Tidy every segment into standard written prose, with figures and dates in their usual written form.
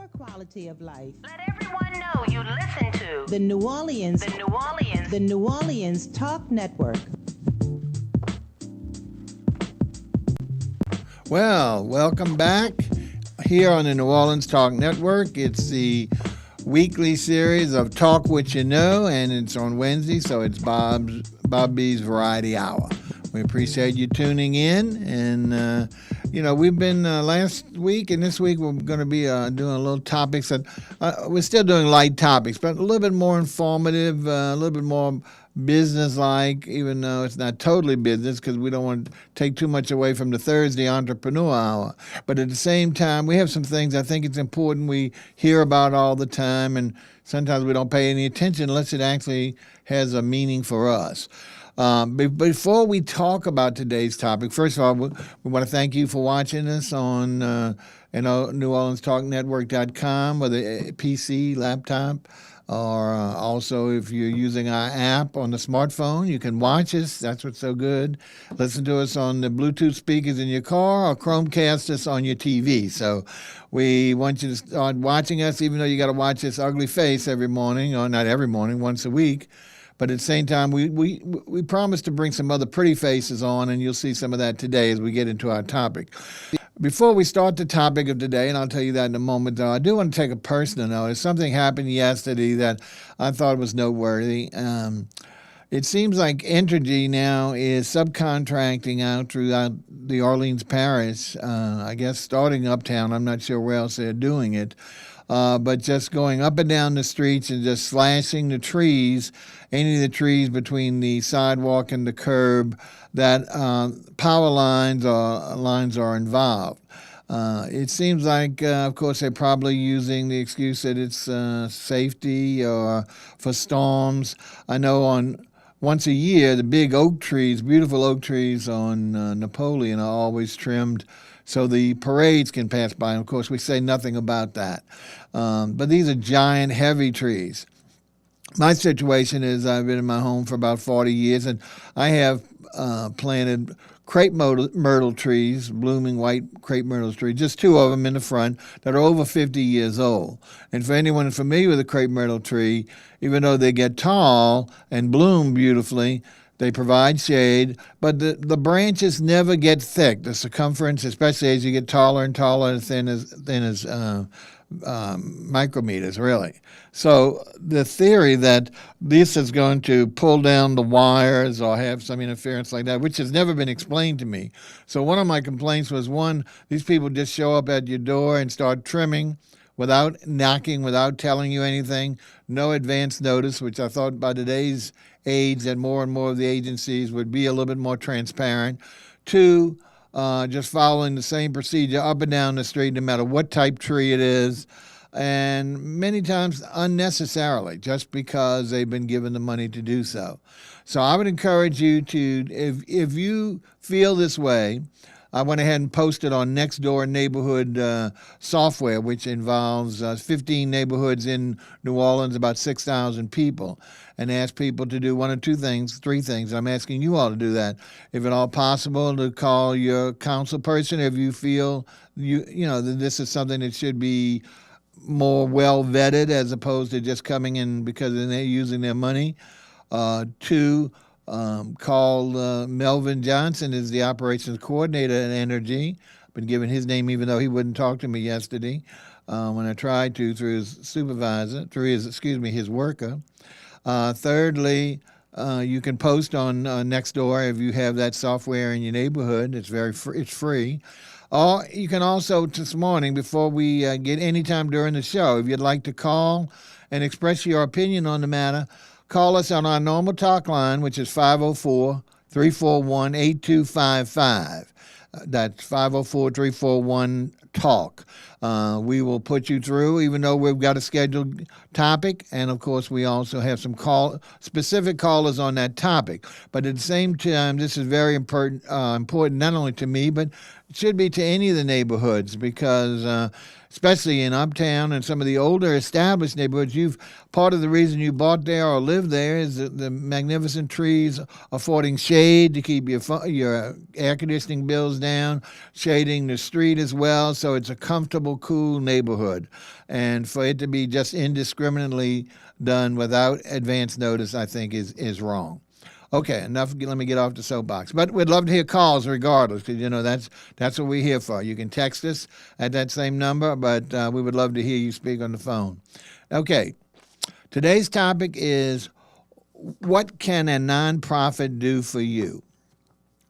your quality of life. Let everyone know you listen to The New Orleans Talk Network. Well, welcome back here on the New Orleans Talk Network. It's the weekly series of Talk What You Know, and it's on Wednesday, so it's Bob B's Variety Hour. We appreciate you tuning in, and we've been last week and this week we're going to be doing a little topics that we're still doing light topics, but a little bit more informative, a little bit more business-like, even though it's not totally business because we don't want to take too much away from the Thursday Entrepreneur Hour. But at the same time, we have some things I think it's important we hear about all the time, and sometimes we don't pay any attention unless it actually has a meaning for us. Before we talk about today's topic, first of all, we want to thank you for watching us on NewOrleansTalkNetwork.com with a PC, laptop, or also if you're using our app on the smartphone, you can watch us. That's what's so good. Listen to us on the Bluetooth speakers in your car or Chromecast us on your TV. So we want you to start watching us, even though you got to watch this ugly face every morning, or not every morning, once a week. But at the same time, we promise to bring some other pretty faces on, and you'll see some of that today as we get into our topic. Before we start the topic of today, and I'll tell you that in a moment, though, I do want to take a personal notice. Something happened yesterday that I thought was noteworthy. It seems like Entergy now is subcontracting out throughout the Orleans Parish, I guess starting uptown. I'm not sure where else they're doing it. But just going up and down the streets and just slashing the trees, any of the trees between the sidewalk and the curb, that power lines are involved. It seems like, of course, they're probably using the excuse that it's safety or for storms. I know once a year, the big oak trees, beautiful oak trees on Napoleon are always trimmed so the parades can pass by. And of course, we say nothing about that. But these are giant, heavy trees. My situation is I've been in my home for about 40 years, and I have planted crepe myrtle trees, blooming white crepe myrtle trees, just two of them in the front that are over 50 years old. And for anyone familiar with a crepe myrtle tree, even though they get tall and bloom beautifully, they provide shade, but the branches never get thick. The circumference, especially as you get taller and taller, thin as micrometers, really. So the theory that this is going to pull down the wires or have some interference like that, which has never been explained to me. So one of my complaints was, one, these people just show up at your door and start trimming without knocking, without telling you anything, no advance notice, which I thought by today's age that more and more of the agencies would be a little bit more transparent. Two, just following the same procedure up and down the street, no matter what type tree it is, and many times unnecessarily, just because they've been given the money to do so. So I would encourage you to, if you feel this way, I went ahead and posted on Nextdoor neighborhood software, which involves 15 neighborhoods in New Orleans, about 6,000 people, and asked people to do one or two things, three things. I'm asking you all to do that. If at all possible, to call your council person if you feel you know that this is something that should be more well vetted as opposed to just coming in because they're using their money. Two, call Melvin Johnson, is the operations coordinator at Energy. I've been given his name even though he wouldn't talk to me yesterday when I tried to through his supervisor, his worker. Thirdly, you can post on Nextdoor if you have that software in your neighborhood. It's it's free. Or you can also, this morning, before we get any time during the show, if you'd like to call and express your opinion on the matter, call us on our normal talk line, which is 504-341-8255. That's 504-341-TALK. We will put you through, even though we've got a scheduled topic. And, of course, we also have some specific callers on that topic. But at the same time, this is very important not only to me, but should be to any of the neighborhoods because especially in Uptown and some of the older established neighborhoods, part of the reason you bought there or live there is the magnificent trees affording shade to keep your air conditioning bills down, shading the street as well, so it's a comfortable, cool neighborhood. And for it to be just indiscriminately done without advance notice, I think is wrong. Okay, enough. Let me get off the soapbox. But we'd love to hear calls regardless, because, that's what we're here for. You can text us at that same number, but we would love to hear you speak on the phone. Okay, today's topic is, what can a nonprofit do for you?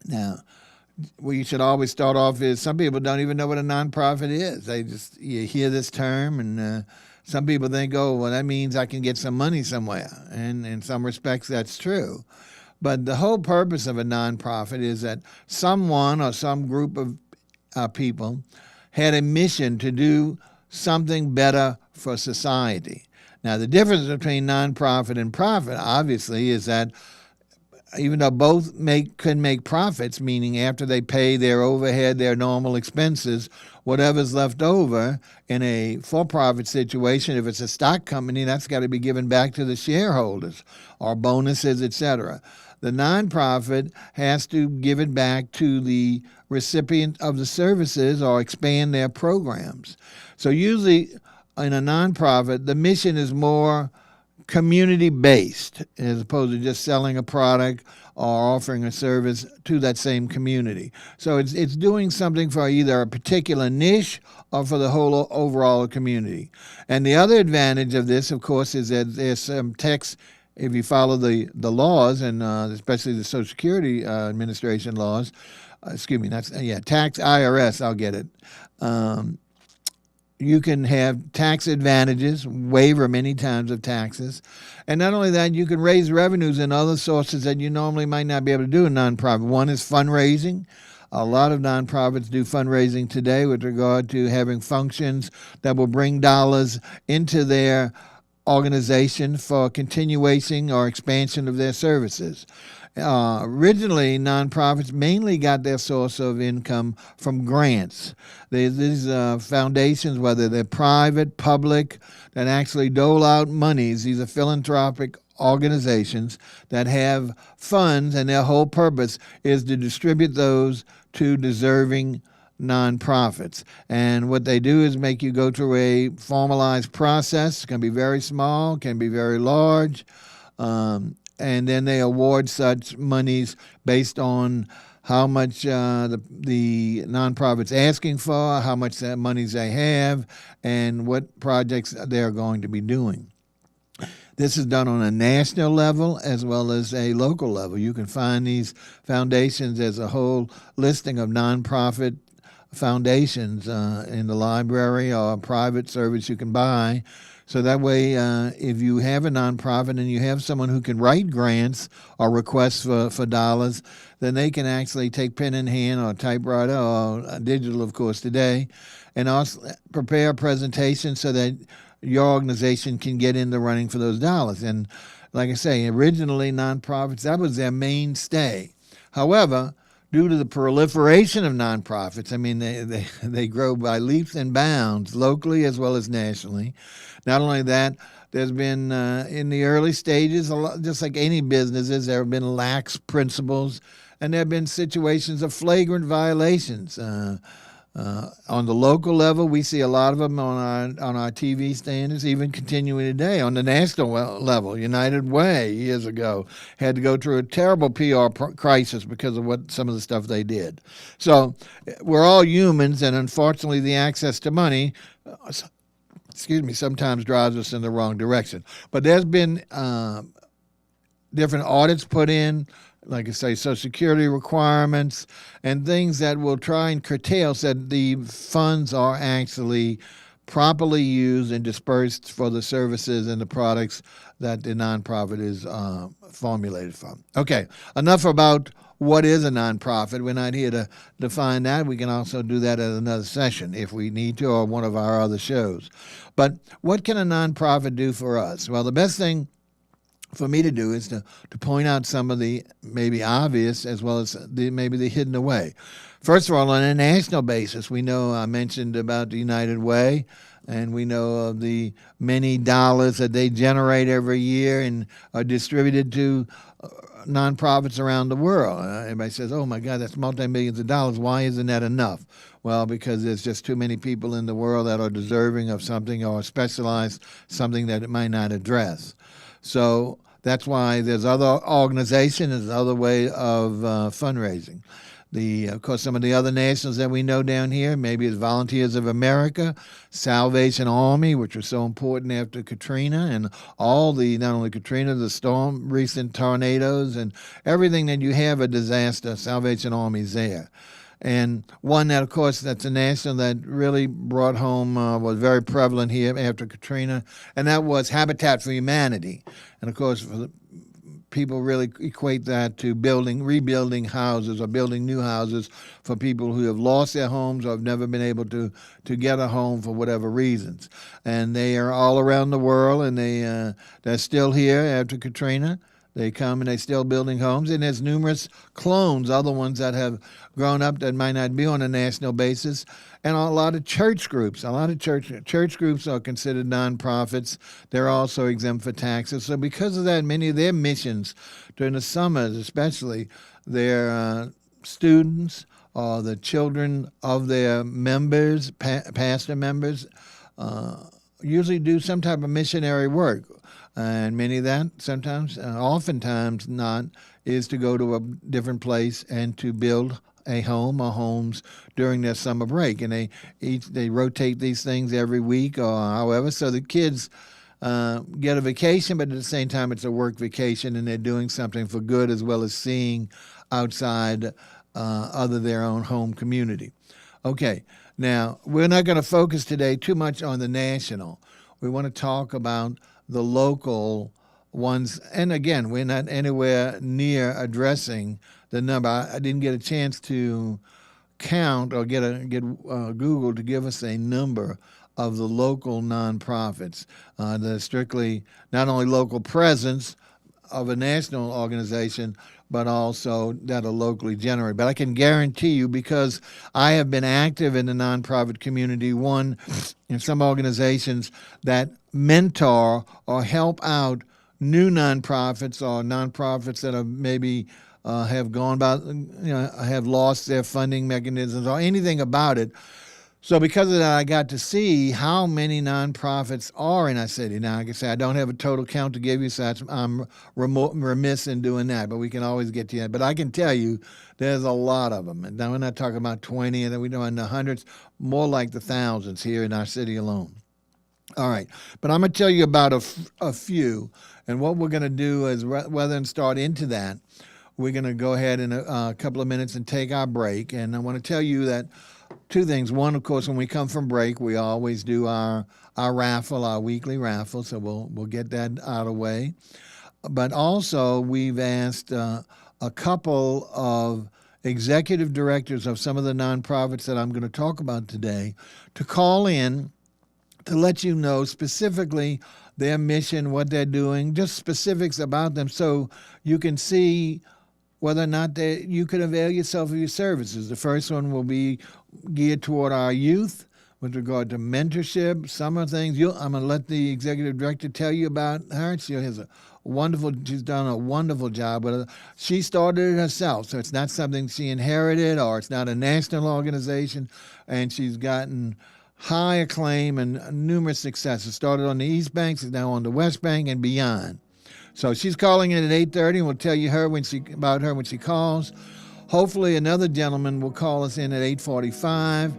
Now, we should always start off is some people don't even know what a nonprofit is. You hear this term, and some people think, oh, well, that means I can get some money somewhere. And in some respects, that's true. But the whole purpose of a nonprofit is that someone or some group of people had a mission to do something better for society. Now, the difference between nonprofit and profit, obviously, is that even though both can make profits, meaning after they pay their overhead, their normal expenses, whatever's left over in a for-profit situation, if it's a stock company, that's got to be given back to the shareholders or bonuses, etc. The nonprofit has to give it back to the recipient of the services or expand their programs. So usually in a nonprofit, the mission is more community-based as opposed to just selling a product or offering a service to that same community. So it's doing something for either a particular niche or for the whole overall community. And the other advantage of this, of course, is that there's some tax. If you follow the laws, and especially the Social Security Administration laws, tax IRS, I'll get it. You can have tax advantages, waiver many times of taxes. And not only that, you can raise revenues in other sources that you normally might not be able to do in nonprofit. One is fundraising. A lot of nonprofits do fundraising today with regard to having functions that will bring dollars into their organization for continuation or expansion of their services. Originally, nonprofits mainly got their source of income from grants. These foundations, whether they're private, public, that actually dole out monies, these are philanthropic organizations that have funds, and their whole purpose is to distribute those to deserving nonprofits. And what they do is make you go through a formalized process. It can be very small, can be very large, and then they award such monies based on how much the nonprofit's asking for, how much monies they have, and what projects they're going to be doing. This is done on a national level as well as a local level. You can find these foundations as a whole listing of nonprofit foundations in the library or a private service you can buy. So that way, if you have a nonprofit and you have someone who can write grants or requests for dollars, then they can actually take pen in hand or typewriter or digital, of course, today, and also prepare a presentation so that your organization can get in the running for those dollars. And like I say, originally nonprofits, that was their mainstay. However, due to the proliferation of nonprofits, I mean, they grow by leaps and bounds locally as well as nationally. Not only that, there's been, in the early stages, just like any businesses, there have been lax principles, and there have been situations of flagrant violations. On the local level, we see a lot of them on our TV standards, even continuing today. On the national level, United Way years ago had to go through a terrible PR crisis because of some of the stuff they did. So we're all humans, and unfortunately the access to money, sometimes drives us in the wrong direction. But there's been different audits put in, like I say, Social Security requirements, and things that will try and curtail so that the funds are actually properly used and dispersed for the services and the products that the nonprofit is formulated from. Okay, enough about what is a nonprofit. We're not here to define that. We can also do that at another session if we need to, or one of our other shows. But what can a nonprofit do for us? Well, the best thing for me to do is to point out some of the maybe obvious as well as maybe the hidden away. First of all, on a national basis, we know I mentioned about the United Way, and we know of the many dollars that they generate every year and are distributed to nonprofits around the world. Everybody says, oh my God, that's multi-millions of dollars. Why isn't that enough? Well, because there's just too many people in the world that are deserving of something or specialized something that it might not address. So that's why there's other organizations, there's other way of fundraising. Of course, some of the other nationals that we know down here, maybe it's Volunteers of America, Salvation Army, which was so important after Katrina, and all not only Katrina, the storm, recent tornadoes, and everything that you have a disaster, Salvation Army's there. And one that, of course, that's a national that really brought home, was very prevalent here after Katrina, and that was Habitat for Humanity. And, of course, people really equate that to rebuilding houses or building new houses for people who have lost their homes or have never been able to get a home for whatever reasons. And they are all around the world, and they're still here after Katrina. They come and they're still building homes, and there's numerous clones, other ones that have grown up that might not be on a national basis, and a lot of church groups. A lot of church groups are considered nonprofits. They're also exempt for taxes. So because of that, many of their missions during the summers, especially, their students or the children of their members, pastor members, usually do some type of missionary work. And many of that, sometimes, oftentimes not, is to go to a different place and to build a home or homes during their summer break. And they rotate these things every week or however, so the kids get a vacation, but at the same time it's a work vacation, and they're doing something for good as well as seeing outside other their own home community. Okay, now we're not going to focus today too much on the national. We want to talk about the local ones. And again, we're not anywhere near addressing the number. I didn't get a chance to count or get Google to give us a number of the local nonprofits that are strictly not only local presence of a national organization, but also that are locally generated. But I can guarantee you, because I have been active in the nonprofit community, one, in some organizations that mentor or help out new nonprofits or nonprofits that have maybe have gone about, have lost their funding mechanisms or anything about it. So because of that, I got to see how many nonprofits are in our city. Now, like I say, I don't have a total count to give you, so I'm remiss in doing that, but we can always get to that. But I can tell you there's a lot of them. And now we're not talking about 20, and then we know in the hundreds, more like the thousands here in our city alone. All right, but I'm going to tell you about a few, and what we're going to do is, rather than start into that, we're going to go ahead in a couple of minutes and take our break. And I want to tell you that two things. One, of course, when we come from break, we always do our raffle, our weekly raffle, so we'll get that out of the way. But also, we've asked a couple of executive directors of some of the nonprofits that I'm going to talk about today to call in to let you know specifically their mission, what they're doing, just specifics about them, so you can see whether or not you could avail yourself of your services. The first one will be geared toward our youth with regard to mentorship, summer things. I'm going to let the executive director tell you about her. She's done a wonderful job with it. She started it herself, so it's not something she inherited, or it's not a national organization, and she's gotten high acclaim and numerous successes. Started on the East Bank, is now on the West Bank and beyond. So she's calling in at 8:30, and we'll tell you about her when she calls. Hopefully another gentleman will call us in at 8:45.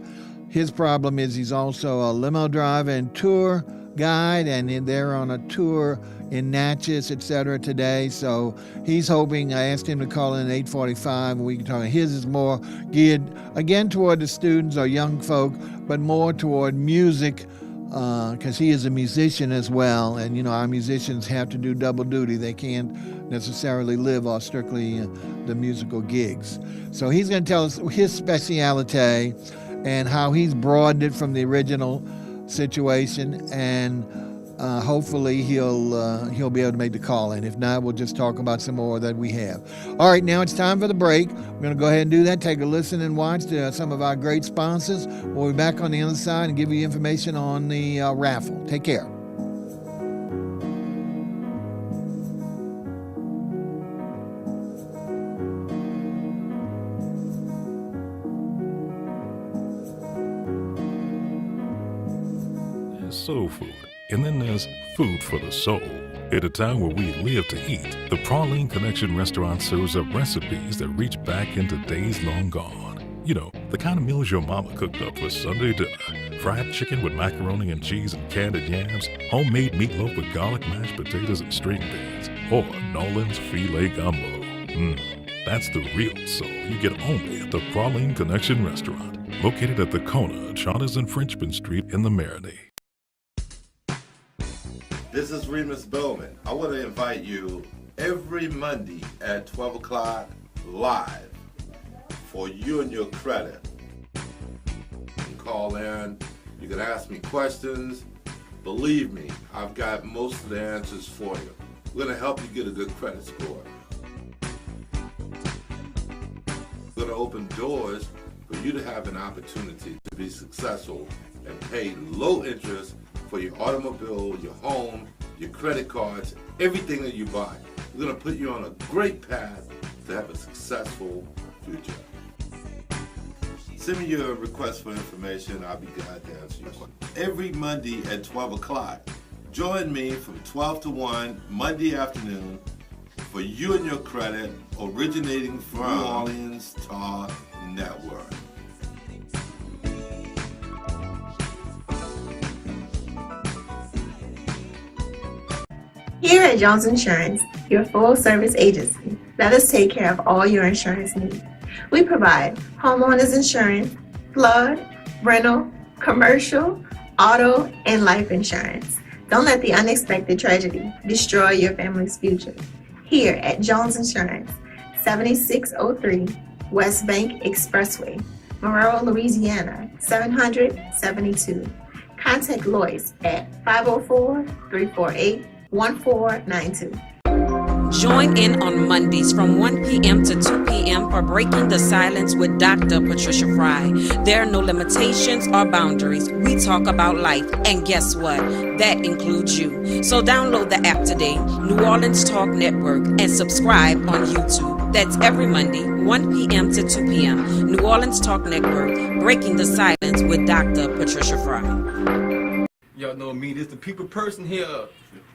His problem is he's also a limo driver and tour guide, and they're on a tour in Natchez, etc. today. So he's hoping, I asked him to call in at 8:45, and we can talk. His is more geared, again, toward the students or young folk, but more toward music, because he is a musician as well. And, our musicians have to do double duty. They can't necessarily live off strictly the musical gigs. So he's going to tell us his speciality and how he's broadened it from the original situation, and hopefully he'll be able to make the call. And if not, we'll just talk about some more that we have. All right, now it's time for the break. We're going to go ahead and do that. Take a listen and watch to some of our great sponsors. We'll be back on the other side and give you information on the raffle. Take care. Soul food, and then there's food for the soul. At a time where we live to eat, the Praline Connection restaurant serves up recipes that reach back into days long gone. You know, the kind of meals your mama cooked up for Sunday dinner. Fried chicken with macaroni and cheese and candied yams, homemade meatloaf with garlic mashed potatoes and string beans, or Nolan's filet gumbo. That's the real soul you get only at the Praline Connection restaurant, located at the Kona, Charters and Frenchman Street in the Marinade. This is Remus Bowman. I want to invite you every Monday at 12 o'clock live for You and Your Credit. You can call in, you can ask me questions. Believe me, I've got most of the answers for you. We're going to help you get a good credit score. We're going to open doors for you to have an opportunity to be successful and pay low interest for your automobile, your home, your credit cards, everything that you buy. We're going to put you on a great path to have a successful future. Send me your request for information. I'll be glad to answer your question. Every Monday at 12 o'clock, join me from 12 to 1 Monday afternoon for You and Your Credit, originating from New Orleans Talk Network. Here at Jones Insurance, your full-service agency, let us take care of all your insurance needs. We provide homeowners insurance, flood, rental, commercial, auto, and life insurance. Don't let the unexpected tragedy destroy your family's future. Here at Jones Insurance, 7603 West Bank Expressway, Monroe, Louisiana, 772. Contact Lois at 504-348-1492. Join in on Mondays from 1 p.m. to 2 p.m. for Breaking the Silence with Dr. Patricia Fry. There are no limitations or boundaries. We talk about life, and guess what? That includes you. So download the app today, New Orleans Talk Network, and subscribe on YouTube. That's every Monday, 1 p.m. to 2 p.m. New Orleans Talk Network, Breaking the Silence with Dr. Patricia Fry. Y'all know me, this the people person here.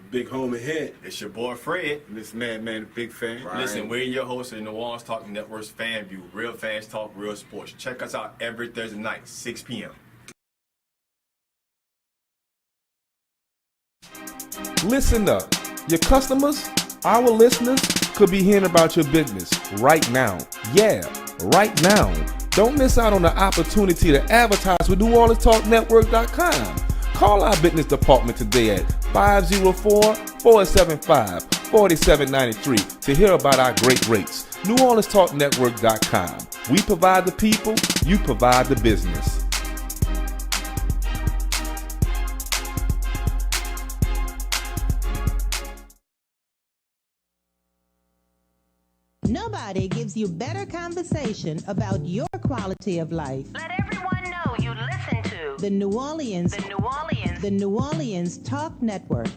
Big homie head. It's your boy Fred. This man, big fan. Right. Listen, we're your host of the New Orleans Talk Network's Fan View. Real fans talk real sports. Check us out every Thursday night, 6 p.m. Listen up. Your customers, our listeners, could be hearing about your business right now. Yeah, right now. Don't miss out on the opportunity to advertise with NewOrleansTalkNetwork.com. Call our business department today at 504-475-4793 to hear about our great rates. NewOrleansTalkNetwork.com. We provide the people, you provide the business. Nobody gives you better conversation about your quality of life. Let everyone know you listen to The New Orleans Talk Network.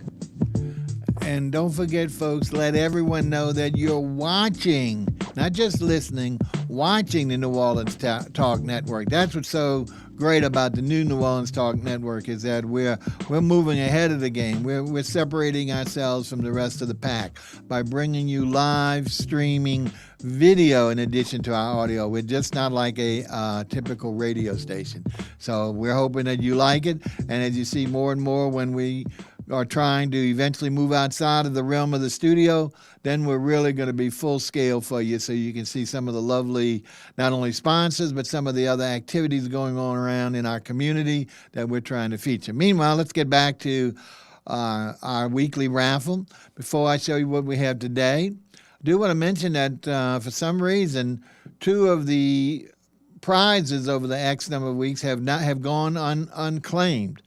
And don't forget, folks, let everyone know that you're watching, not just listening, watching the New Orleans Talk Network. That's what's so great about the New Orleans Talk Network, is that we're moving ahead of the game. We're separating ourselves from the rest of the pack by bringing you live streaming video in addition to our audio. We're just not like a typical radio station. So we're hoping that you like it. And as you see more and more when we are trying to eventually move outside of the realm of the studio, then we're really going to be full scale for you, so you can see some of the lovely, not only sponsors, but some of the other activities going on around in our community that we're trying to feature. Meanwhile, let's get back to our weekly raffle. Before I show you what we have today, I do want to mention that for some reason, two of the prizes over the X number of weeks have gone unclaimed.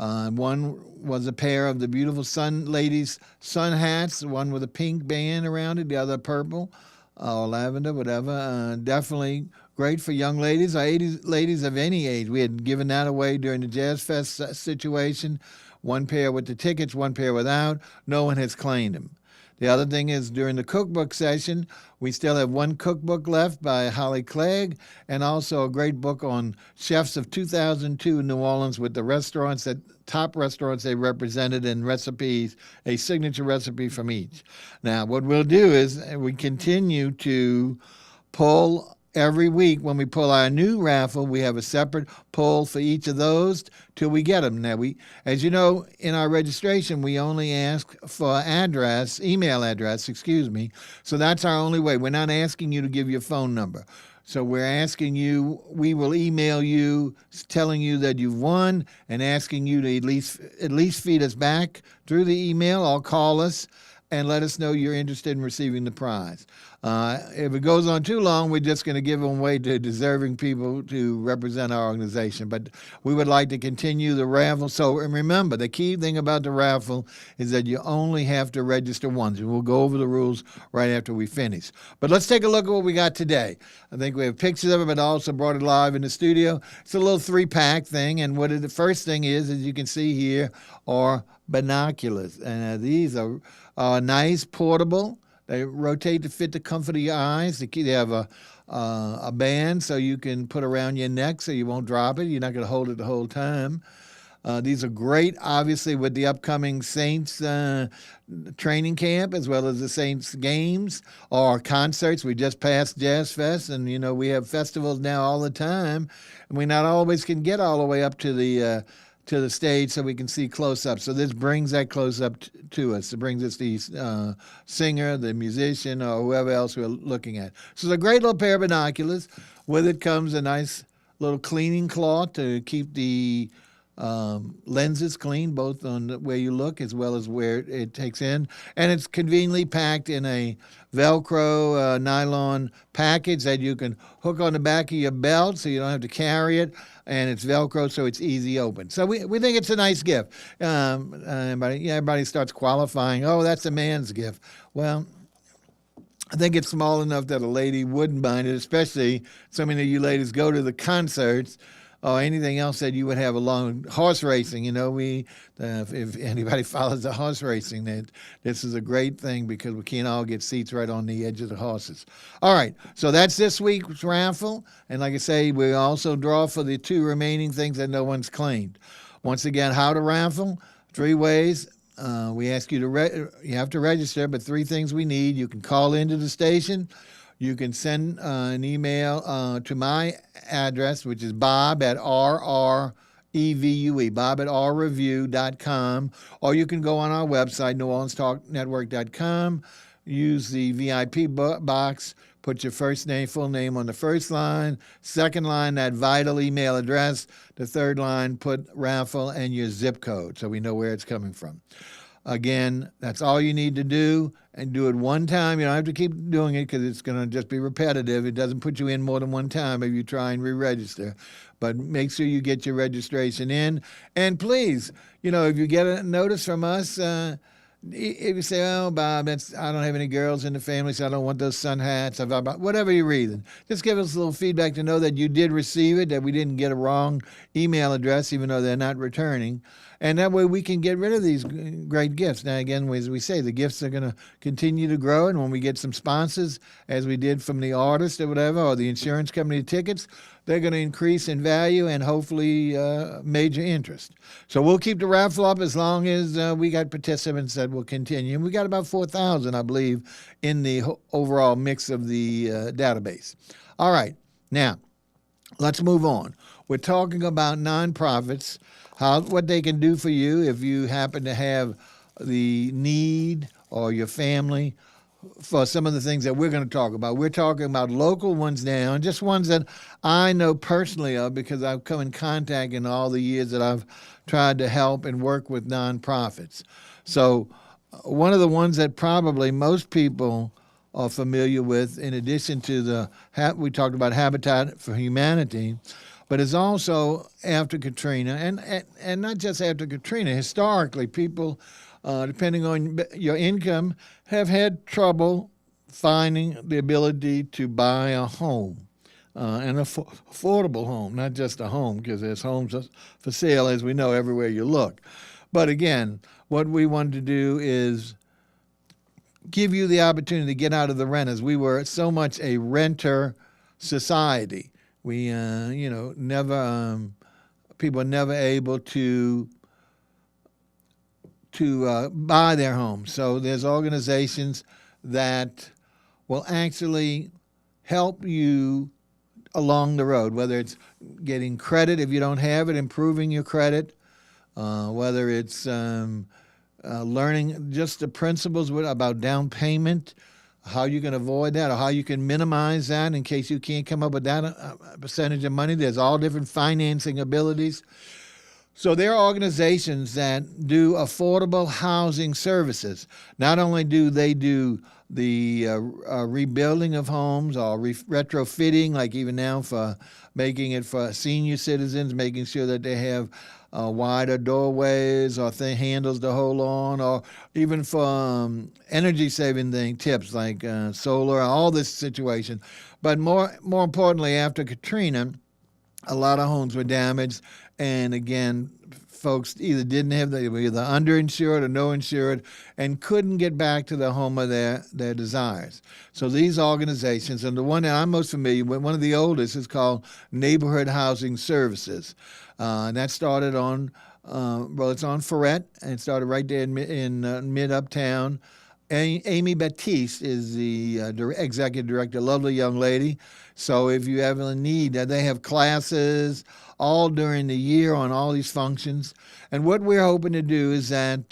One was a pair of the beautiful ladies' sun hats, one with a pink band around it, the other purple or lavender, whatever. Definitely great for young ladies or ladies of any age. We had given that away during the Jazz Fest situation. One pair with the tickets, one pair without. No one has claimed them. The other thing is during the cookbook session, we still have one cookbook left by Holly Clegg and also a great book on chefs of 2002 in New Orleans with the top restaurants they represented and recipes, a signature recipe from each. Now, what we'll do is we continue to pull every week. When we pull our new raffle, we have a separate pull for each of those till we get them. Now, as you know, in our registration, we only ask for email address, So that's our only way. We're not asking you to give your phone number. So we're asking you, we will email you telling you that you've won and asking you to at least feed us back through the email or call us and let us know you're interested in receiving the prize. If it goes on too long, we're just going to give them away to deserving people to represent our organization. But we would like to continue the raffle. So remember, the key thing about the raffle is that you only have to register once. And we'll go over the rules right after we finish. But let's take a look at what we got today. I think we have pictures of it, but I also brought it live in the studio. It's a little 3-pack thing. And the first thing is, as you can see here, are binoculars. And these are nice, portable. They rotate to fit the comfort of your eyes. They have a band so you can put around your neck so you won't drop it. You're not going to hold it the whole time. These are great, obviously, with the upcoming Saints training camp as well as the Saints games or concerts. We just passed Jazz Fest, and, we have festivals now all the time. And we not always can get all the way up to the stage so we can see close-up. So this brings that close-up to us. It brings us the singer, the musician, or whoever else we're looking at. So it's a great little pair of binoculars. With it comes a nice little cleaning cloth to keep the lenses clean, both on where you look as well as where it takes in. And it's conveniently packed in a Velcro nylon package that you can hook on the back of your belt so you don't have to carry it. And it's Velcro, so it's easy open. So we think it's a nice gift. Everybody starts qualifying, oh, that's a man's gift. Well, I think it's small enough that a lady wouldn't mind it, especially so many of you ladies go to the concerts or anything else that you would have along horse racing. If anybody follows the horse racing, this is a great thing because we can't all get seats right on the edge of the horses. All right, so that's this week's raffle. And like I say, we also draw for the 2 remaining things that no one's claimed. Once again, how to raffle, 3 ways. We ask you you have to register, but 3 things we need. You can call into the station. You can send an email to my address, which is bob@rrevue, bob@rrevue.com, or you can go on our website, neworleanstalknetwork.com, use the VIP box, put your first name, full name on the first line, second line, that vital email address, the third line, put raffle and your zip code so we know where it's coming from. Again, that's all you need to do, and do it one time. You don't have to keep doing it because it's going to just be repetitive. It doesn't put you in more than one time if you try and re-register. But make sure you get your registration in. And please, if you get a notice from us, if you say, oh, Bob, I don't have any girls in the family, so I don't want those sun hats, whatever you're reading, just give us a little feedback to know that you did receive it, that we didn't get a wrong email address, even though they're not returning. And that way we can get rid of these great gifts. Now, again, as we say, the gifts are going to continue to grow. And when we get some sponsors, as we did from the artist or whatever, or the insurance company tickets, they're going to increase in value and hopefully major interest. So we'll keep the raffle up as long as we got participants that will continue. And we got about 4,000, I believe, in the overall mix of the database. All right. Now, let's move on. We're talking about nonprofits, what they can do for you if you happen to have the need or your family for some of the things that we're going to talk about. We're talking about local ones now, and just ones that I know personally of because I've come in contact in all the years that I've tried to help and work with nonprofits. So one of the ones that probably most people are familiar with, in addition to we talked about Habitat for Humanity, but it's also after Katrina, and not just after Katrina. Historically, people, depending on your income, have had trouble finding the ability to buy a home, an affordable home, not just a home, because there's homes for sale, as we know, everywhere you look. But again, what we wanted to do is give you the opportunity to get out of the renters. We were so much a renter society. We, never people are never able to buy their homes. So there's organizations that will actually help you along the road, whether it's getting credit if you don't have it, improving your credit, whether it's learning just the principles about down payment, how you can avoid that or how you can minimize that in case you can't come up with that percentage of money. There's all different financing abilities. So there are organizations that do affordable housing services. Not only do they do the rebuilding of homes or retrofitting, like even now for making it for senior citizens, making sure that they have wider doorways or handles to hold on, or even for energy-saving tips like solar, all this situation. But more importantly, after Katrina, a lot of homes were damaged, and again, folks either they were either underinsured or no insured and couldn't get back to the home of their desires. So these organizations, and the one that I'm most familiar with, one of the oldest, is called Neighborhood Housing Services. And that started on, it's on Ferret, and it started right there in mid-uptown. Amy Baptiste is the executive director, lovely young lady. So if you have a need, they have classes all during the year on all these functions. And what we're hoping to do is that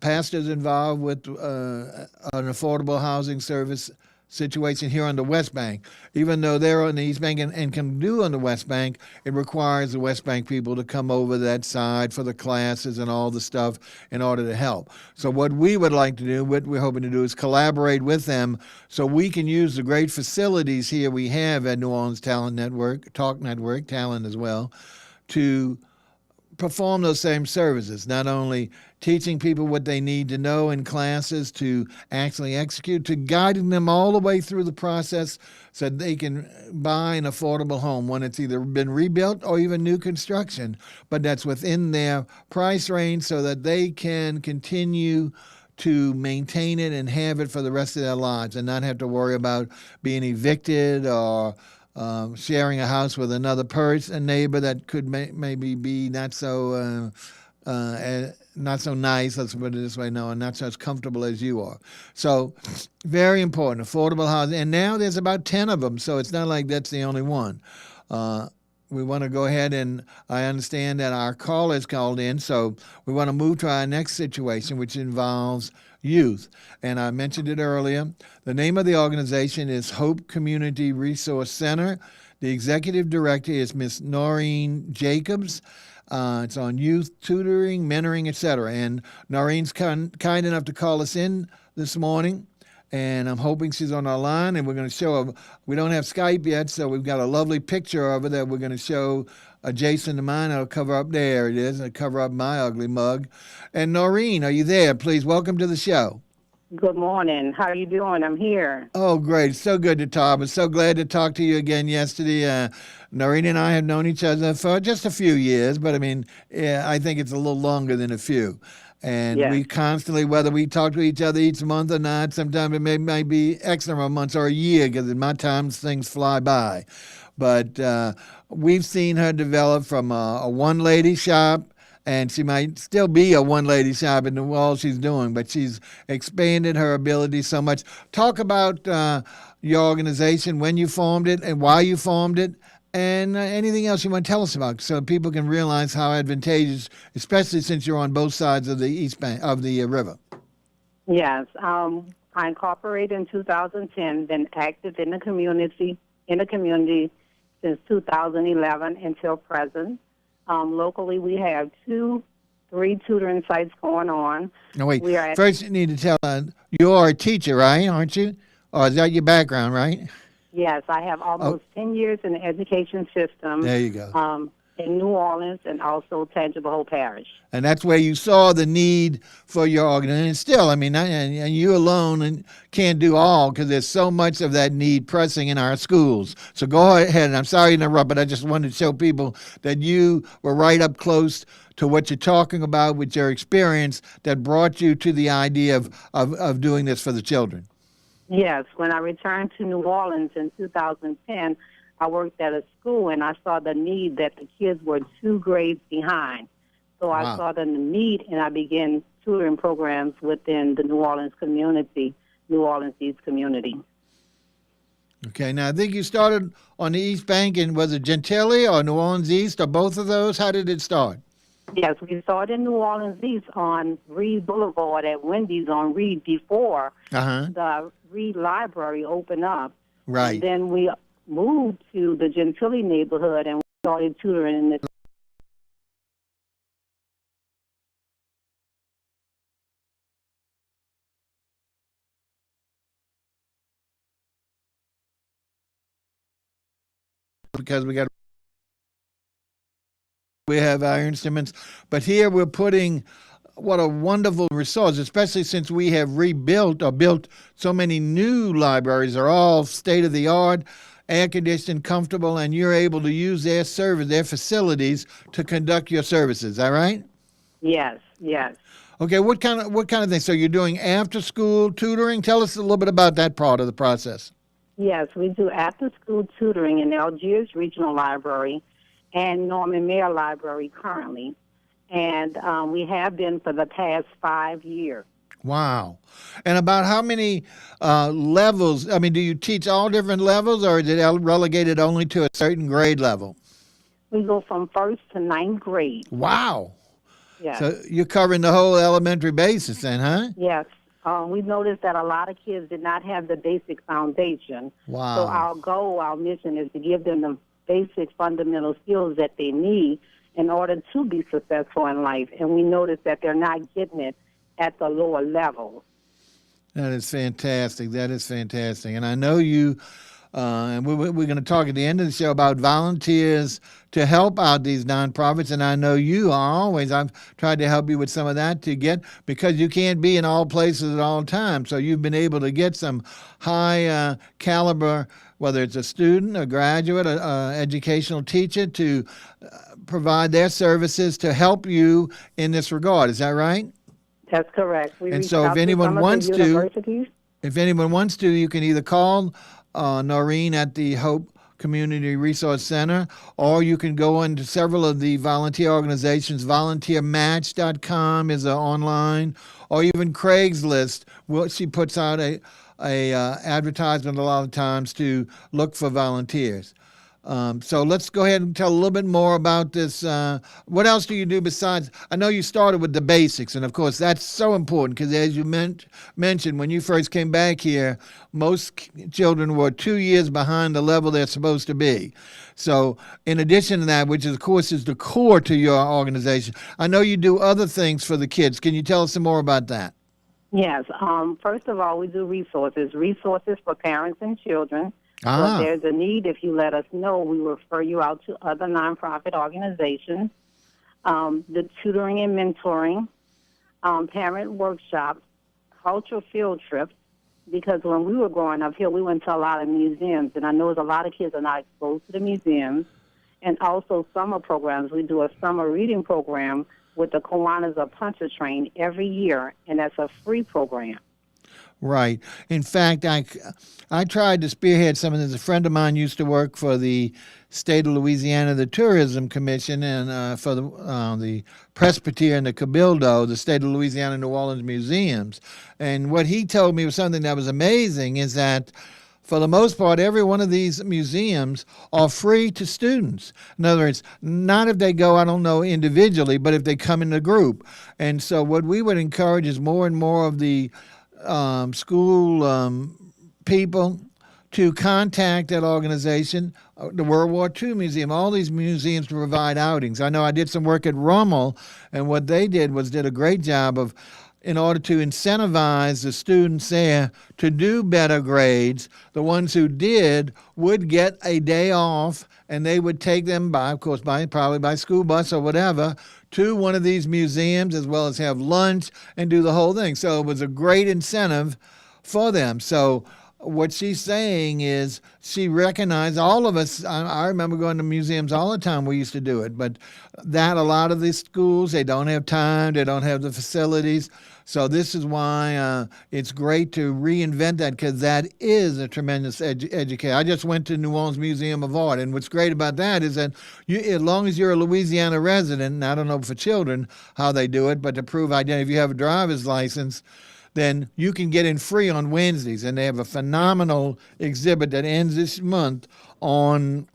pastors involved with an affordable housing service situation here on the West Bank, even though they're on the East Bank and can do on the West Bank, it requires the West Bank people to come over that side for the classes and all the stuff in order to help. So what we would like to do, what we're hoping to do, is collaborate with them so we can use the great facilities here we have at New Orleans Talent Network, Talk Network, Talent as well, to perform those same services, not only teaching people what they need to know in classes to actually execute, to guiding them all the way through the process so that they can buy an affordable home, one that's either been rebuilt or even new construction, but that's within their price range so that they can continue to maintain it and have it for the rest of their lives and not have to worry about being evicted or sharing a house with another person, a neighbor that could maybe be not so nice, let's put it this way, and not so as comfortable as you are. So very important, affordable housing. And now there's about 10 of them, so it's not like that's the only one. We want to go ahead, and I understand that our callers called in, so we want to move to our next situation, which involves youth. And I mentioned it earlier. The name of the organization is Hope Community Resource Center. The executive director is Miss Noreen Jacobs. It's on youth tutoring, mentoring, etc. And Noreen's kind enough to call us in this morning, and I'm hoping she's on our line, and we're going to show her. We don't have Skype yet, so we've got a lovely picture of her that we're going to show adjacent to mine. I'll cover up there. It is. I'll cover up my ugly mug. And Noreen, are you there? Please welcome to the show. Good morning. How are you doing? I'm here. Oh, great. So good to talk. I'm so glad to talk to you again yesterday. Noreen and I have known each other for just a few years, but I mean, I think it's a little longer than a few. And Yes. we constantly, whether we talk to each other each month or not, sometimes it might be X number of months or a year, because in my time, things fly by. But we've seen her develop from a one-lady shop, and she might still be a one-lady shop in all she's doing, but she's expanded her ability so much. Talk about your organization, when you formed it, and why you formed it, and anything else you want to tell us about, so people can realize how advantageous, especially since you're on both sides of the East Bank of the river. Yes. I incorporated in 2010, been active in the community since 2011 until present. Locally, we have 3 tutoring sites going on. No, wait. First, you need to tell you're a teacher, right? Aren't you? Or is that your background, right? Yes, I have almost 10 years in the education system. There you go. In New Orleans and also Tangible Hope Parish. And that's where you saw the need for your organization. And still, I mean, and you alone and can't do all because there's so much of that need pressing in our schools. So go ahead. And I'm sorry to interrupt, but I just wanted to show people that you were right up close to what you're talking about with your experience that brought you to the idea of doing this for the children. Yes, when I returned to New Orleans in 2010, I worked at a school and I saw the need that the kids were 2 grades behind. So I saw the need and I began tutoring programs within the New Orleans community, New Orleans East community. Okay, now I think you started on the East Bank, and was it Gentilly or New Orleans East or both of those? How did it start? Yes, we started in New Orleans East on Reed Boulevard at Wendy's on Reed before the Reed Library opened up. Right. And then we moved to the Gentilly neighborhood and we started tutoring in the because we have our instruments, but here we're putting what a wonderful resource, especially since we have rebuilt or built so many new libraries. They're all state of the art, air conditioned, comfortable, and you're able to use their service, their facilities to conduct your services. Is that right? Yes, yes. Okay, what kind of thing? So you're doing after school tutoring? Tell us a little bit about that part of the process. Yes, we do after-school tutoring in Algiers Regional Library and Norman Mayer Library currently. And we have been for the past 5 years. Wow. And about how many levels? I mean, do you teach all different levels, or is it relegated only to a certain grade level? We go from 1st to 9th grade. Wow. Yes. So you're covering the whole elementary basis then, huh? Yes. We noticed that a lot of kids did not have the basic foundation. Wow. So our goal, our mission is to give them the basic fundamental skills that they need in order to be successful in life. And we noticed that they're not getting it at the lower levels. That is fantastic. That is fantastic. And I know you, and we're going to talk at the end of the show about volunteers to help out these nonprofits. And I know you are always, I've tried to help you with some of that to get, because you can't be in all places at all times. So you've been able to get some high caliber, whether it's a student, a graduate, an educational teacher, to provide their services to help you in this regard. Is that right? That's correct. We and so if anyone wants to, you can either call Noreen at the Hope Community Resource Center, or you can go into several of the volunteer organizations. VolunteerMatch.com is online, or even Craigslist. Well, she puts out a advertisement a lot of times to look for volunteers. So let's go ahead and tell a little bit more about this. What else do you do besides? I know you started with the basics, and of course that's so important because, as you mentioned, when you first came back here, most children were 2 years behind the level they're supposed to be. So in addition to that, which of course is the core to your organization, I know you do other things for the kids. Can you tell us some more about that? Yes. First of all, we do resources for parents and children. So if there's a need, if you let us know, we refer you out to other nonprofit organizations. The tutoring and mentoring, parent workshops, cultural field trips, because when we were growing up here, we went to a lot of museums, and I know a lot of kids are not exposed to the museums. And also summer programs. We do a summer reading program with the Kiwanis of Pontchartrain every year, and that's a free program. Right. In fact, I tried to spearhead some of this. A friend of mine used to work for the state of Louisiana, the Tourism Commission, and for the Presbyterian and the Cabildo, the state of Louisiana, New Orleans museums. And what he told me was something that was amazing, is that for the most part, every one of these museums are free to students. In other words, not if they go, I don't know, individually, but if they come in a group. And so what we would encourage is more and more of the school people to contact that organization, the World War II Museum, all these museums to provide outings. I know I did some work at Rummel, and what they did a great job of in order to incentivize the students there to do better grades, the ones who did would get a day off, and they would take them probably by school bus or whatever, to one of these museums, as well as have lunch and do the whole thing. So it was a great incentive for them. So what she's saying is she recognized all of us. I remember going to museums all the time. We used to do it, but that a lot of these schools, they don't have time, they don't have the facilities. So this is why it's great to reinvent that, because that is a tremendous education. I just went to New Orleans Museum of Art, and what's great about that is that as long as you're a Louisiana resident, and I don't know for children how they do it, but to prove identity, if you have a driver's license, then you can get in free on Wednesdays. And they have a phenomenal exhibit that ends this month on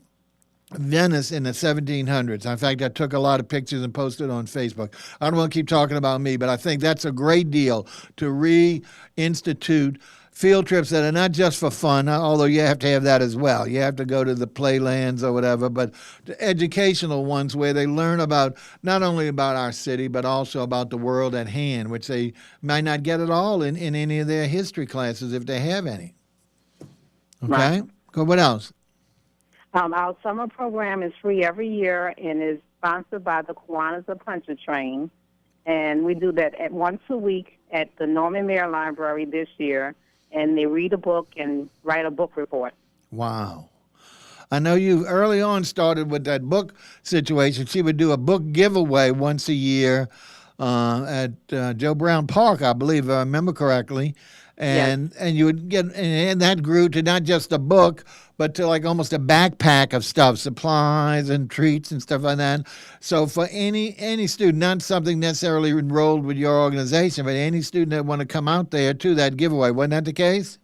Venice in the 1700s. In fact, I took a lot of pictures and posted on Facebook. I don't want to keep talking about me, but I think that's a great deal to reinstitute field trips that are not just for fun, although you have to have that as well. You have to go to the playlands or whatever, but the educational ones where they learn about not only about our city, but also about the world at hand, which they might not get at all in any of their history classes if they have any. Okay? Right. Good. What else? Our summer program is free every year and is sponsored by the Kiwanis of Pontchartrain. And we do that once a week at the Norman Mayer Library this year. And they read a book and write a book report. Wow. I know you early on started with that book situation. She would do a book giveaway once a year at Joe Brown Park, I believe, if I remember correctly. And yes. And you would get, and that grew to not just a book, but to like almost a backpack of stuff, supplies and treats and stuff like that. So for any student, not something necessarily enrolled with your organization, but any student that want to come out there to that giveaway, wasn't that the case?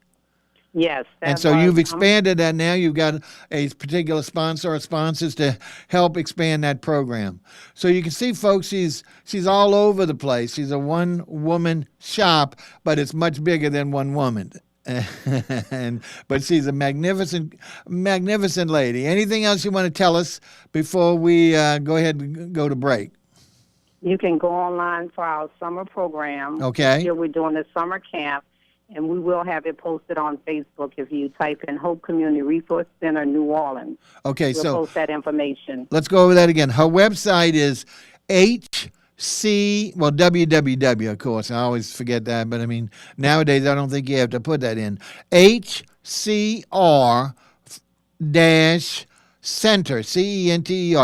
Yes. And so you've expanded that now. You've got a particular sponsor or sponsors to help expand that program. So you can see, folks, she's all over the place. She's a one-woman shop, but it's much bigger than one woman. But she's a magnificent lady. Anything else you want to tell us before we go ahead and go to break? You can go online for our summer program. Okay. Here we're doing the summer camp, and we will have it posted on Facebook if you type in Hope Community Resource Center, New Orleans. Okay, we'll post that information. Let's go over that again. Her website is www, of course. I always forget that, but I mean, nowadays I don't think you have to put that in. HCR-Center, CENTER,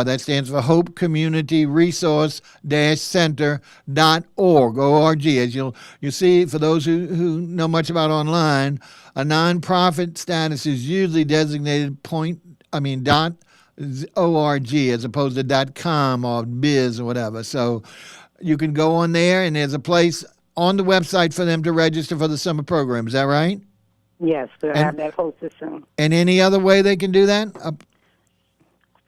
that stands for Hope Community Resource-Center.org, O-R-G. As you'll see, for those who know much about online, a nonprofit status is usually designated .org as opposed to .com or biz or whatever. So you can go on there, and there's a place on the website for them to register for the summer program. Is that right? Yes, we'll have that posted soon. And any other way they can do that?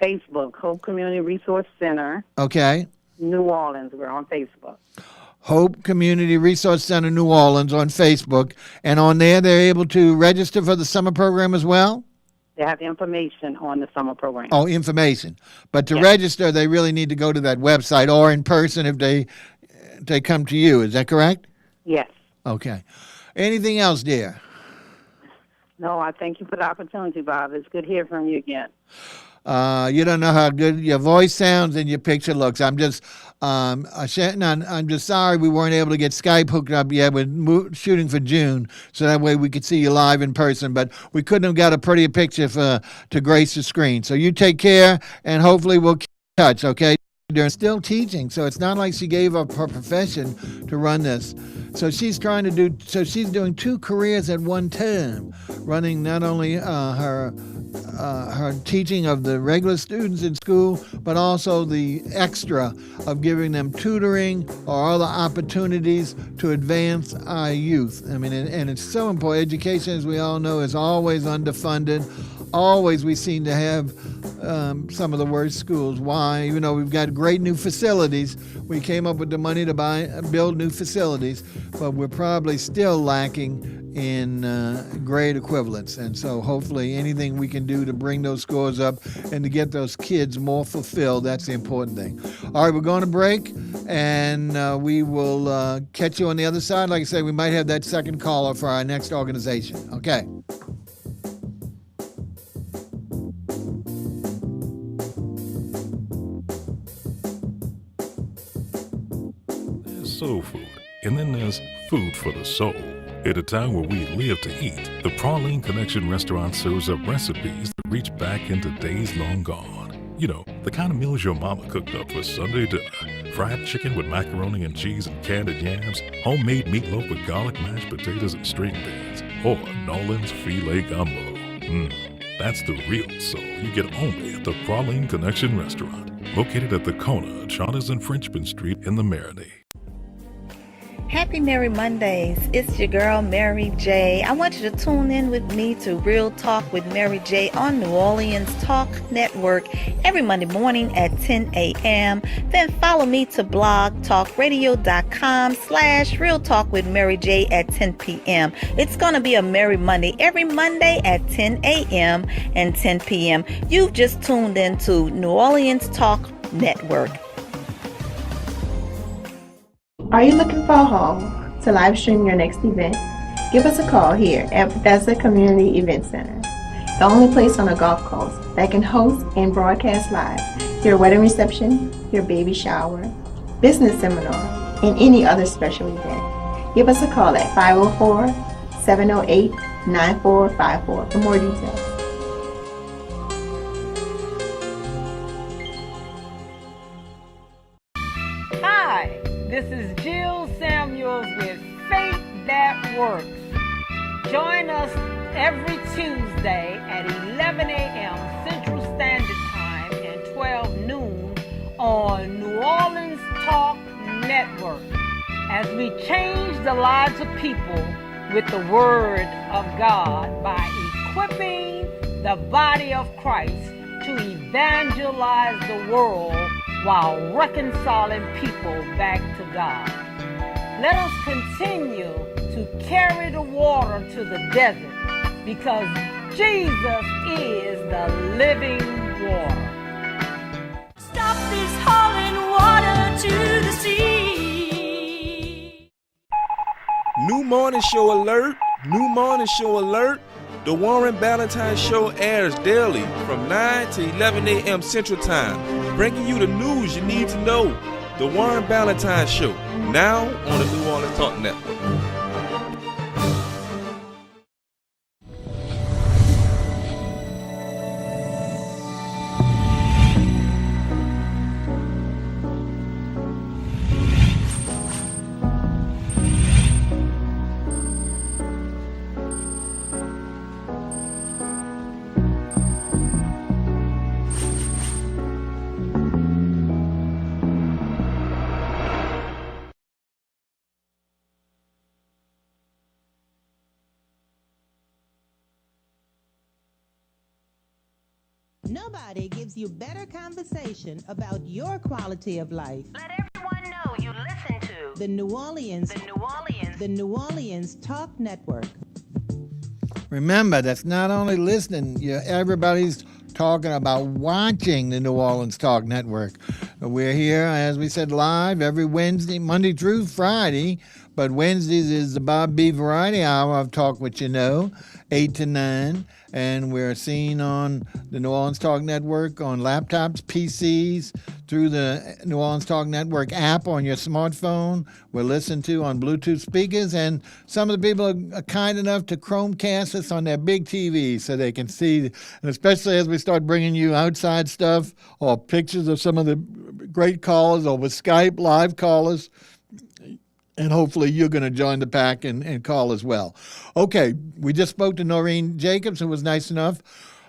Facebook, Hope Community Resource Center. Okay. New Orleans. We're on Facebook. Hope Community Resource Center, New Orleans on Facebook. And on there, they're able to register for the summer program as well? They have information on the summer program. Oh, information. But to register, they really need to go to that website or in person if they come to you. Is that correct? Yes. Okay. Anything else, dear? No, I thank you for the opportunity, Bob. It's good hearing from you again. You don't know how good your voice sounds and your picture looks. I'm just sorry we weren't able to get Skype hooked up yet. We're shooting for June, so that way we could see you live in person. But we couldn't have got a prettier picture to grace the screen. So you take care, and hopefully we'll keep in touch, okay? They're still teaching, so it's not like she gave up her profession to run this. So she's doing two careers at one time, running not only her teaching of the regular students in school, but also the extra of giving them tutoring or other opportunities to advance our youth. I mean, and it's so important. Education, as we all know, is always underfunded. Always we seem to have some of the worst schools. Why? Even though we've got great new facilities, we came up with the money to build new facilities, but we're probably still lacking in grade equivalents. And so hopefully anything we can do to bring those scores up and to get those kids more fulfilled, that's the important thing. All right, we're going to break. and we will catch you on the other side. Like I said, we might have that second caller for our next organization. Okay. There's soul food, and then there's food for the soul. At a time where we live to eat, the Praline Connection restaurant serves up recipes that reach back into days long gone. You know, the kind of meals your mama cooked up for Sunday dinner. Fried chicken with macaroni and cheese and candied yams, homemade meatloaf with garlic mashed potatoes and string beans, or Nolan's filet gumbo. That's the real soul you get only at the Praline Connection restaurant, located at the corner of Charters and Frenchman Street in the Marinade. Happy Merry Mondays. It's your girl, Mary J. I want you to tune in with me to Real Talk with Mary J on New Orleans Talk Network every Monday morning at 10 a.m. Then follow me to blogtalkradio.com/Real Talk with Mary J at 10 p.m. It's going to be a Merry Monday every Monday at 10 a.m. and 10 p.m. You've just tuned into New Orleans Talk Network. Are you looking for a home to live stream your next event? Give us a call here at Bethesda Community Event Center, the only place on the Gulf Coast that can host and broadcast live your wedding reception, your baby shower, business seminar, and any other special event. Give us a call at 504-708-9454 for more details. Hi, this is Jill Samuels with Faith That Works. Join us every Tuesday at 11 a.m. Central Standard Time and 12 noon on New Orleans Talk Network as we change the lives of people with the Word of God by equipping the body of Christ to evangelize the world while reconciling people back to God. Let us continue to carry the water to the desert because Jesus is the living water. Stop this hauling water to the sea. New morning show alert. New morning show alert. The Warren Ballantyne Show airs daily from 9 to 11 a.m. Central Time, bringing you the news you need to know. The Warren Ballantyne Show, now on the New Orleans Talk Network. Nobody gives you better conversation about your quality of life. Let everyone know you listen to The New Orleans Talk Network. Remember, that's not only listening. Everybody's talking about watching the New Orleans Talk Network. We're here, as we said, live every Wednesday, Monday through Friday. But Wednesdays is the Bob B. Variety Hour of Talk What You Know, 8 to 9. And we're seen on the New Orleans Talk Network on laptops, PCs, through the New Orleans Talk Network app on your smartphone. We're listened to on Bluetooth speakers. And some of the people are kind enough to Chromecast us on their big TVs so they can see, and especially as we start bringing you outside stuff or pictures of some of the great callers over Skype, live callers. And hopefully you're going to join the pack and call as well. Okay, we just spoke to Noreen Jacobs, who was nice enough.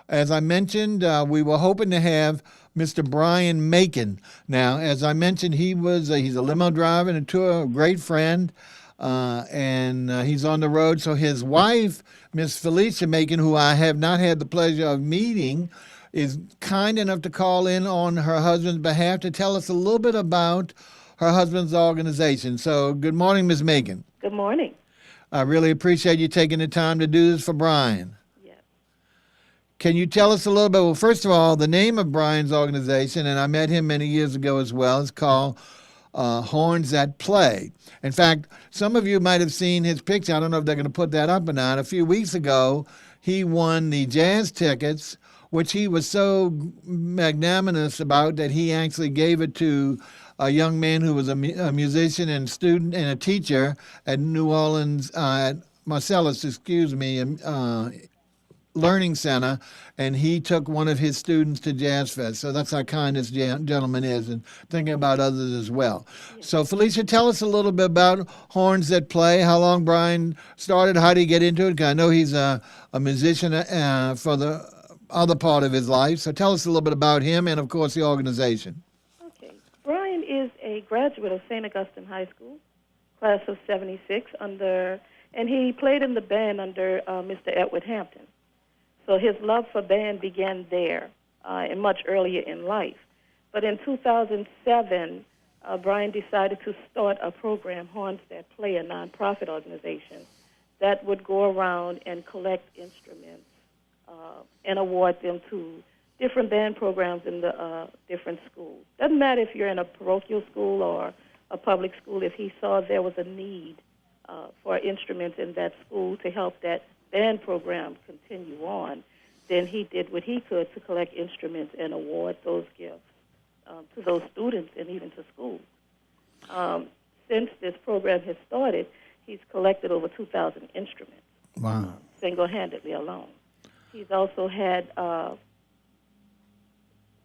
As I mentioned, we were hoping to have Mr. Brian Macon. Now, as I mentioned, he's a limo driver and a tour, a great friend, and he's on the road. So his wife, Miss Felicia Macon, who I have not had the pleasure of meeting, is kind enough to call in on her husband's behalf to tell us a little bit about her husband's organization. So good morning, Ms. Macon. Good morning. I really appreciate you taking the time to do this for Brian. Yes. Can you tell us a little bit? Well, first of all, the name of Brian's organization, and I met him many years ago as well, is called Horns That Play. In fact, some of you might have seen his picture. I don't know if they're going to put that up or not. A few weeks ago, he won the jazz tickets, which he was so magnanimous about that he actually gave it to a young man who was a musician and student and a teacher at New Orleans, at Marcellus, Learning Center, and he took one of his students to Jazz Fest. So that's how kind this gentleman is, and thinking about others as well. So Felicia, tell us a little bit about Horns That Play, how long Brian started, how did he get into it? 'Cause I know he's a musician for the other part of his life. So tell us a little bit about him and, of course, the organization. Okay. Brian is a graduate of St. Augustine High School, class of 76, and he played in the band under Mr. Edward Hampton. So his love for band began there and much earlier in life. But in 2007, Brian decided to start a program, Horns That Play, a nonprofit organization, that would go around and collect instruments and award them to different band programs in the different schools. Doesn't matter if you're in a parochial school or a public school. If he saw there was a need for instruments in that school to help that band program continue on, then he did what he could to collect instruments and award those gifts to those students and even to schools. Since this program has started, he's collected over 2,000 instruments. Wow. Single-handedly alone. He's also had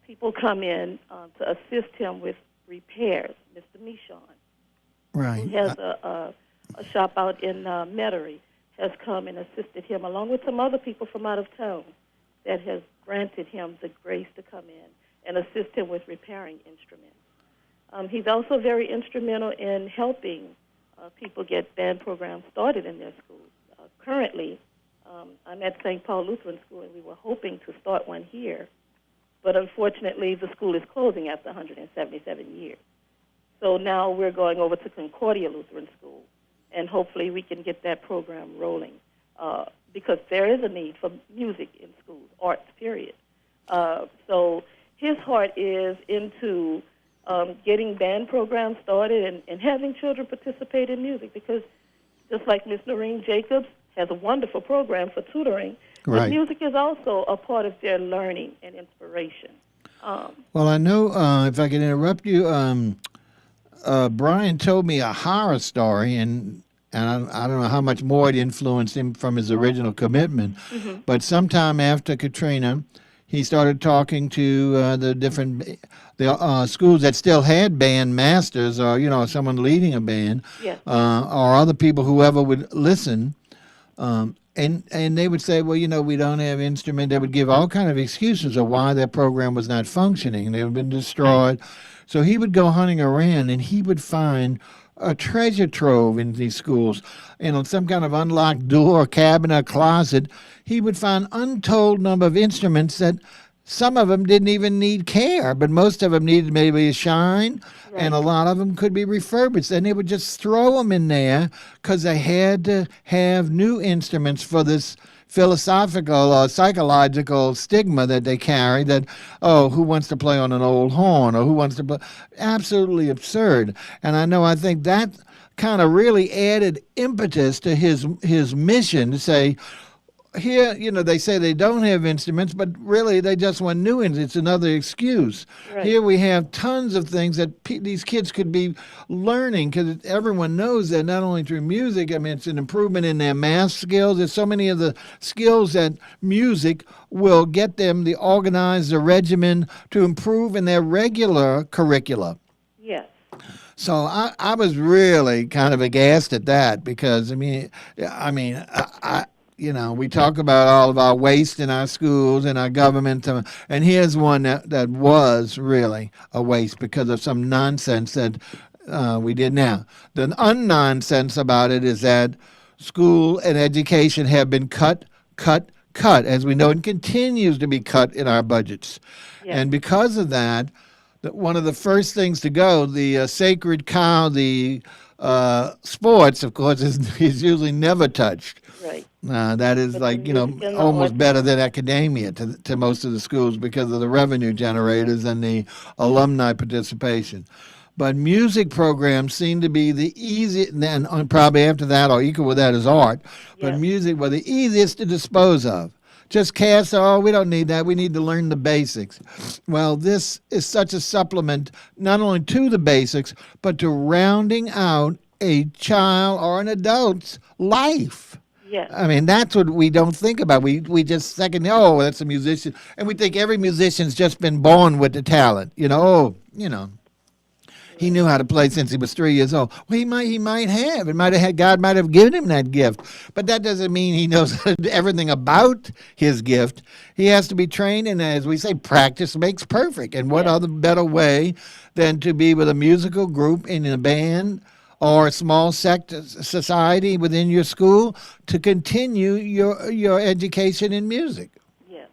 people come in to assist him with repairs. Mr. Michon, Right. who has a shop out in Metairie, has come and assisted him, along with some other people from out of town that has granted him the grace to come in and assist him with repairing instruments. He's also very instrumental in helping people get band programs started in their schools. Currently, I'm at St. Paul Lutheran School, and we were hoping to start one here, but unfortunately the school is closing after 177 years. So now we're going over to Concordia Lutheran School, and hopefully we can get that program rolling because there is a need for music in schools, arts, period. So his heart is into getting band programs started and having children participate in music, because just like Miss Noreen Jacobs has a wonderful program for tutoring, but Right. music is also a part of their learning and inspiration. Well, I know, if I can interrupt you, Brian told me a horror story, and I don't know how much more it influenced him from his original commitment, but sometime after Katrina, he started talking to the different schools that still had band masters, or someone leading a band, Yes. or other people, whoever would listen, and they would say, well, we don't have instrument. They would give all kind of excuses of why their program was not functioning. They had been destroyed. So he would go hunting around, and he would find a treasure trove in these schools. Some kind of unlocked door, cabinet, closet. He would find untold number of instruments that some of them didn't even need care, but most of them needed maybe a shine, and a lot of them could be refurbished. And they would just throw them in there because they had to have new instruments for this philosophical or psychological stigma that they carry that, who wants to play on an old horn, or who wants to play? Absolutely absurd. And I think that kind of really added impetus to his mission to say, here, they say they don't have instruments, but really they just want new instruments. It's another excuse. Right. Here we have tons of things that these kids could be learning, because everyone knows that not only through music, it's an improvement in their math skills. There's so many of the skills that music will get them, the organized, the regimen, to improve in their regular curricula. Yes. So I was really kind of aghast at that, because, we talk about all of our waste in our schools and our government, and here's one that was really a waste because of some nonsense that we did. Now, the un-nonsense about it is that school and education have been cut, as we know, and continues to be cut in our budgets. Yes. And because of that, one of the first things to go, the sacred cow, the sports, of course, is usually never touched. Right. That is almost better than academia to most of the schools because of the revenue generators and the alumni participation. But music programs seem to be the easiest, and probably after that or equal with that is art. But music were the easiest to dispose of. Just cast, oh, we don't need that. We need to learn the basics. Well, this is such a supplement, not only to the basics, but to rounding out a child or an adult's life. Yes. I mean, that's what we don't think about. We just second, oh, that's a musician. And we think every musician's just been born with the talent. He knew how to play since he was 3 years old. Well, he might have. God might have given him that gift. But that doesn't mean he knows everything about his gift. He has to be trained, and as we say, practice makes perfect. And what other better way than to be with a musical group in a band or a small society within your school to continue your education in music? Yes.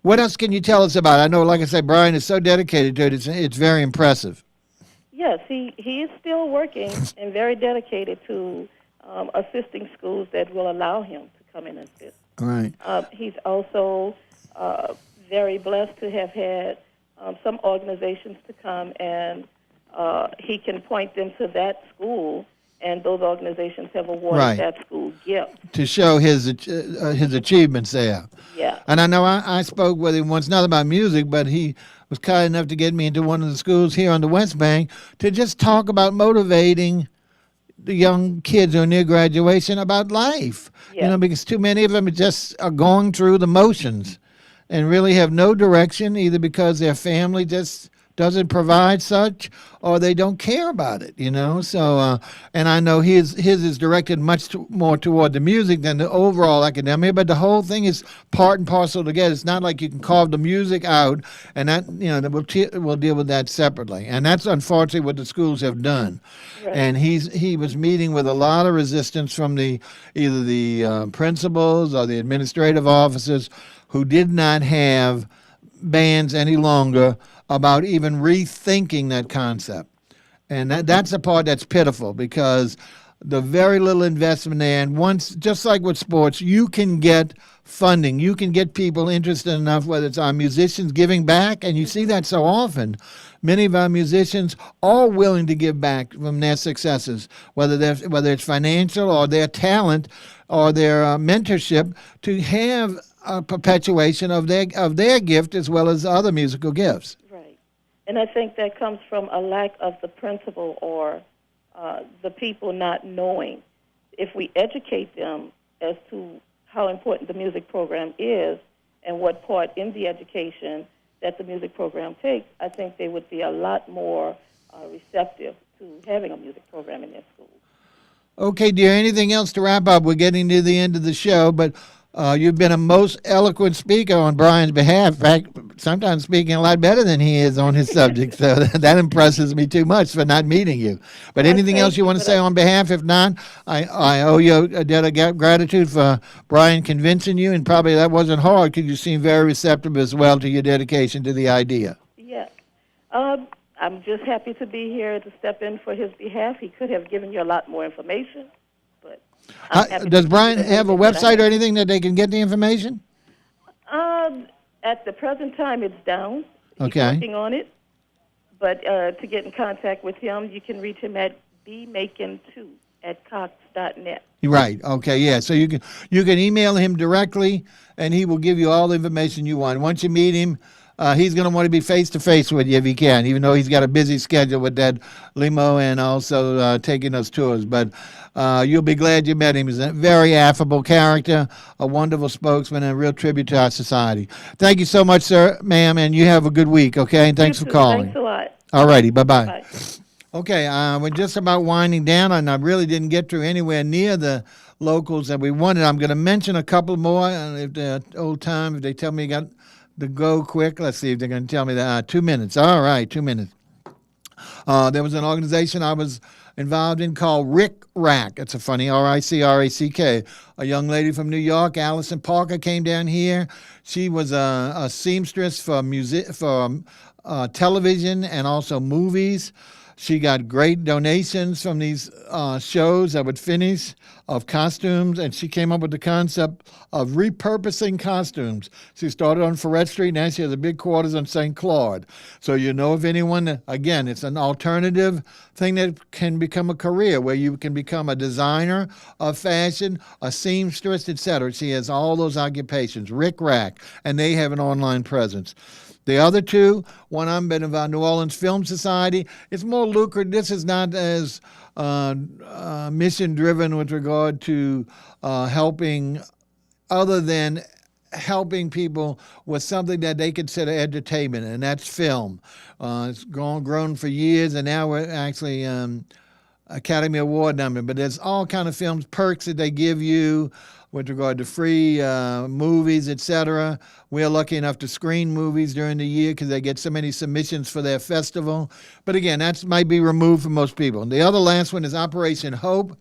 What else can you tell us about it? I know, like I said, Brian is so dedicated to it. It's very impressive. Yes, he is still working and very dedicated to assisting schools that will allow him to come in and assist. Right. He's also very blessed to have had some organizations to come, and he can point them to that school, and those organizations have awarded that school gifts. To show his achievements there. Yeah. And I know I spoke with him once, not about music, but he was kind enough to get me into one of the schools here on the West Bank to just talk about motivating the young kids who are near graduation about life. Yeah. Because too many of them just are going through the motions and really have no direction, either because their family just doesn't provide such, or they don't care about it, So, and I know his is directed much more toward the music than the overall academia, but the whole thing is part and parcel together. It's not like you can carve the music out, and that, we'll deal with that separately. And that's unfortunately what the schools have done. Right. And he was meeting with a lot of resistance from either the principals or the administrative officers who did not have bands any longer about even rethinking that concept. And that's the part that's pitiful, because the very little investment there, and once, just like with sports, you can get funding. You can get people interested enough, whether it's our musicians giving back, and you see that so often. Many of our musicians are willing to give back from their successes, whether it's financial or their talent or their mentorship, to have a perpetuation of their gift as well as other musical gifts. Right. And I think that comes from a lack of the principle or the people not knowing. If we educate them as to how important the music program is and what part in the education that the music program takes, I think they would be a lot more receptive to having a music program in their schools. Okay, dear, anything else to wrap up? We're getting to the end of the show, but you've been a most eloquent speaker on Brian's behalf. In fact, sometimes speaking a lot better than he is on his subject. So that impresses me too much for not meeting you. But anything else you want to say on behalf? If not, I owe you a debt of gratitude for Brian convincing you, and probably that wasn't hard because you seem very receptive as well to your dedication to the idea. Yes. I'm just happy to be here to step in for his behalf. He could have given you a lot more information. Does Brian have a website or anything that they can get the information? At the present time, it's down. Okay. He's working on it. But to get in contact with him, you can reach him at bmakin2@cox.net. Right. Okay. Yeah. So you can email him directly, and he will give you all the information you want. Once you meet him, he's going to want to be face-to-face with you if he can, even though he's got a busy schedule with that limo and also taking us tours. But you'll be glad you met him. He's a very affable character, a wonderful spokesman, and a real tribute to our society. Thank you so much, sir, ma'am, and you have a good week, okay? And thanks for calling. Thanks a lot. All righty. Bye-bye. Bye. Okay, we're just about winding down, and I really didn't get through anywhere near the locals that we wanted. I'm going to mention a couple more, and if they're old time, if they tell me I got to go quick. Let's see if they're going to tell me that. 2 minutes. All right, 2 minutes. There was an organization I was involved in called Rick Rack. It's a funny R-I-C-R-A-C-K. A young lady from New York, Allison Parker, came down here. She was a seamstress for television and also movies. She got great donations from these shows that would finish of costumes, and she came up with the concept of repurposing costumes. She started on Ferret Street, now she has a big quarters on St. Claude. So you know of anyone, again, it's an alternative thing that can become a career where you can become a designer of fashion, a seamstress, etc. She has all those occupations, Rick Rack, and they have an online presence. The other two, one I'm been about New Orleans Film Society. It's more lucrative. This is not as mission driven with regard to helping, other than helping people with something that they consider entertainment, and that's film. It's grown for years, and now we're actually Academy Award number. But there's all kind of films, perks that they give you with regard to free movies, etc. We're lucky enough to screen movies during the year because they get so many submissions for their festival. But again, that might be removed from most people. And the other last one is Operation Hope.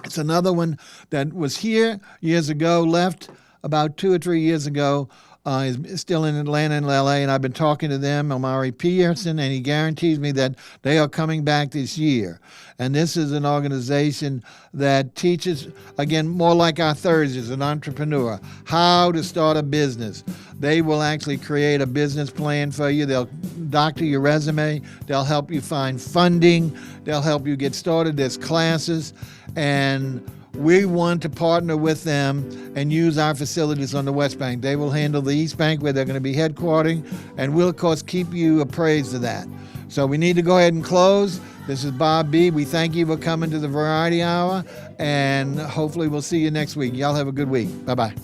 It's another one that was here years ago, left about 2 or 3 years ago. Is still in Atlanta and LA, and I've been talking to them, Omari Pearson, and he guarantees me that they are coming back this year. And this is an organization that teaches, again, more like our Thursdays, an entrepreneur, how to start a business. They will actually create a business plan for you. They'll doctor your resume. They'll help you find funding. They'll help you get started. There's classes, and we want to partner with them and use our facilities on the West Bank. They will handle the East Bank where they're going to be headquartering, and we'll, of course, keep you appraised of that. So we need to go ahead and close. This is Bob B. We thank you for coming to the Variety Hour, and hopefully we'll see you next week. Y'all have a good week. Bye-bye.